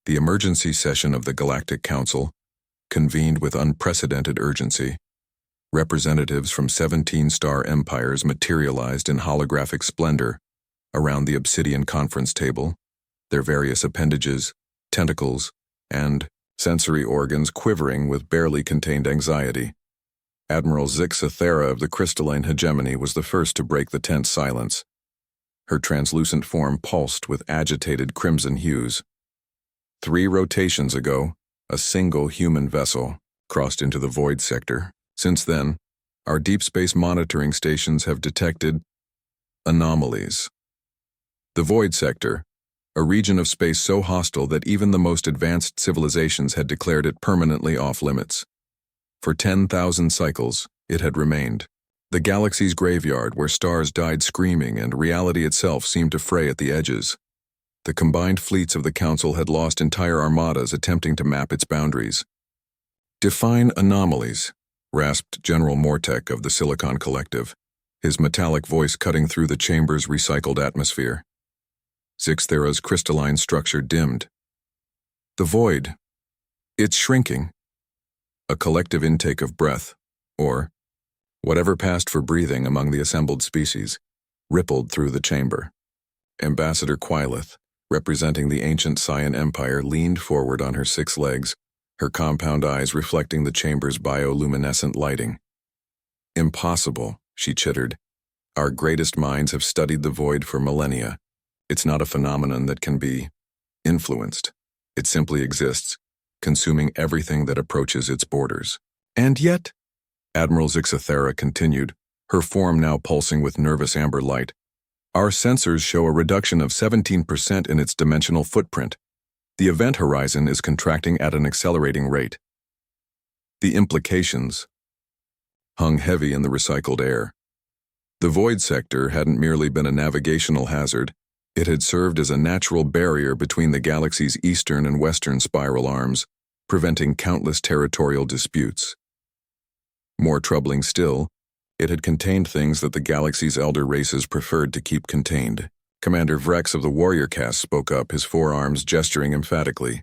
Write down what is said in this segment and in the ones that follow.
The emergency session of the Galactic Council convened with unprecedented urgency. Representatives from 17 star empires materialized in holographic splendor around the obsidian conference table, their various appendages, tentacles, and sensory organs quivering with barely contained anxiety. Admiral Zixathera of the crystalline hegemony was the first to break the tense silence. Her translucent form pulsed with agitated crimson hues. 3 rotations ago, a single human vessel crossed into the void sector. Since then, our deep space monitoring stations have detected anomalies. The void sector, a region of space so hostile that even the most advanced civilizations had declared it permanently off-limits. For 10,000 cycles, it had remained. The galaxy's graveyard where stars died screaming and reality itself seemed to fray at the edges. The combined fleets of the Council had lost entire armadas attempting to map its boundaries. "Define anomalies," rasped General Mortek of the Silicon Collective, his metallic voice cutting through the chamber's recycled atmosphere. Zixthera's crystalline structure dimmed. "The void. It's shrinking." A collective intake of breath, or whatever passed for breathing among the assembled species, rippled through the chamber. Ambassador Quileth, representing the ancient Scion Empire, leaned forward on her 6 legs, her compound eyes reflecting the chamber's bioluminescent lighting. "Impossible," she chittered. "Our greatest minds have studied the void for millennia. It's not a phenomenon that can be influenced. It simply exists, consuming everything that approaches its borders." "And yet," Admiral Zixathera continued, her form now pulsing with nervous amber light, "our sensors show a reduction of 17% in its dimensional footprint. The event horizon is contracting at an accelerating rate." The implications hung heavy in the recycled air. The void sector hadn't merely been a navigational hazard, it had served as a natural barrier between the galaxy's eastern and western spiral arms, preventing countless territorial disputes. More troubling still, it had contained things that the galaxy's elder races preferred to keep contained. Commander Vrex of the warrior caste spoke up, his forearms gesturing emphatically.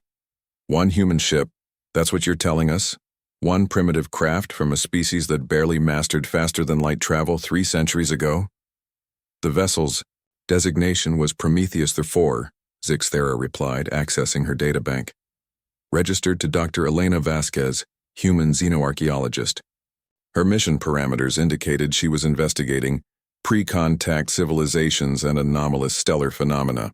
"One human ship, that's what you're telling us? One primitive craft from a species that barely mastered faster-than-light travel 3 centuries ago?" "The vessel's designation was Prometheus IV," Zixthera replied, accessing her databank. "Registered to Dr. Elena Vasquez, human xenoarchaeologist. Her mission parameters indicated she was investigating pre-contact civilizations and anomalous stellar phenomena."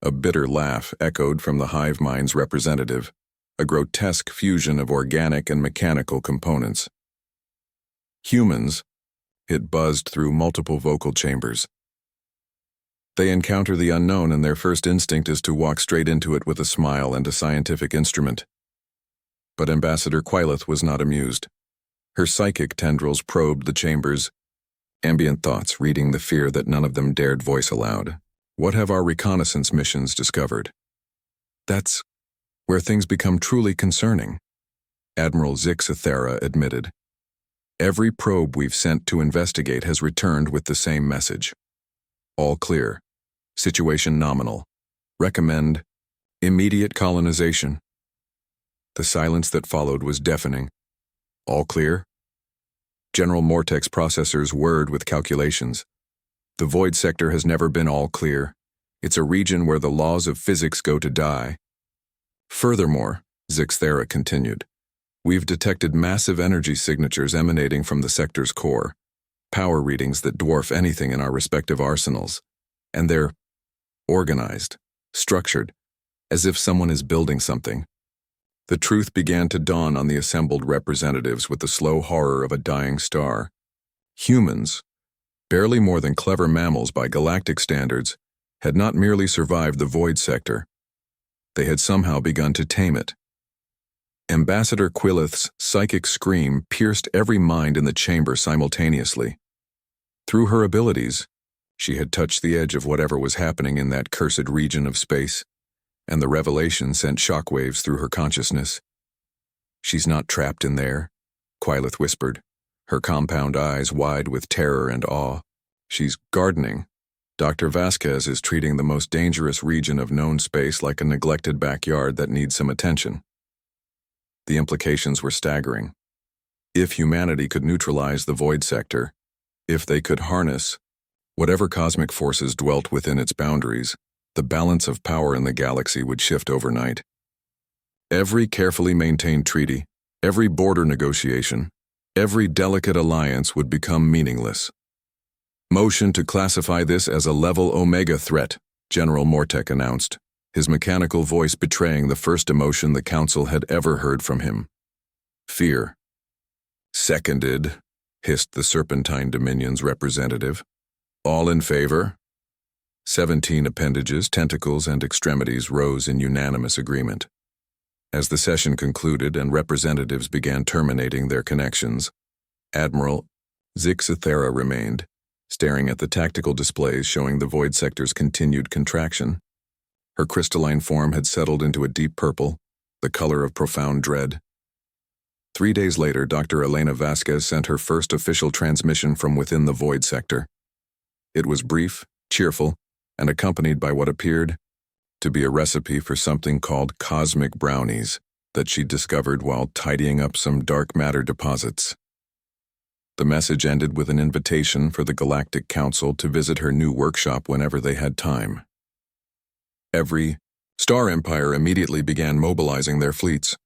A bitter laugh echoed from the hive mind's representative, a grotesque fusion of organic and mechanical components. "Humans," it buzzed through multiple vocal chambers. "They encounter the unknown and their first instinct is to walk straight into it with a smile and a scientific instrument." But Ambassador Quileth was not amused. Her psychic tendrils probed the chamber's ambient thoughts, reading the fear that none of them dared voice aloud. "What have our reconnaissance missions discovered?" "That's where things become truly concerning," Admiral Zixathera admitted. "Every probe we've sent to investigate has returned with the same message. All clear. Situation nominal. Recommend immediate colonization." The silence that followed was deafening. "All clear?" General Mortek's processors whirred with calculations. "The void sector has never been all clear. It's a region where the laws of physics go to die. Furthermore," Zixthera continued, "we've detected massive energy signatures emanating from the sector's core, power readings that dwarf anything in our respective arsenals, and they're organized, structured, as if someone is building something." The truth began to dawn on the assembled representatives with the slow horror of a dying star. Humans, barely more than clever mammals by galactic standards, had not merely survived the void sector. They had somehow begun to tame it. Ambassador Quileth's psychic scream pierced every mind in the chamber simultaneously. Through her abilities, she had touched the edge of whatever was happening in that cursed region of space, and the revelation sent shockwaves through her consciousness. "She's not trapped in there," Quileth whispered, her compound eyes wide with terror and awe. "She's gardening, Dr. Vasquez is treating the most dangerous region of known space like a neglected backyard that needs some attention. The implications were staggering. If humanity could neutralize the void sector, if they could harness whatever cosmic forces dwelt within its boundaries, the balance of power in the galaxy would shift overnight. Every carefully maintained treaty, every border negotiation, every delicate alliance would become meaningless. Motion to classify this as a level Omega threat, General Mortek announced, his mechanical voice betraying the first emotion the Council had ever heard from him. Fear. Seconded, hissed the Serpentine Dominion's representative. All in favor? 17 appendages, tentacles, and extremities rose in unanimous agreement. As the session concluded and representatives began terminating their connections, Admiral Zixithera remained, staring at the tactical displays showing the void sector's continued contraction. Her crystalline form had settled into a deep purple, the color of profound dread. 3 days later, Dr. Elena Vasquez sent her first official transmission from within the void sector. It was brief, cheerful, and accompanied by what appeared to be a recipe for something called cosmic brownies that she'd discovered while tidying up some dark matter deposits. The message ended with an invitation for the Galactic Council to visit her new workshop whenever they had time. Every Star Empire immediately began mobilizing their fleets.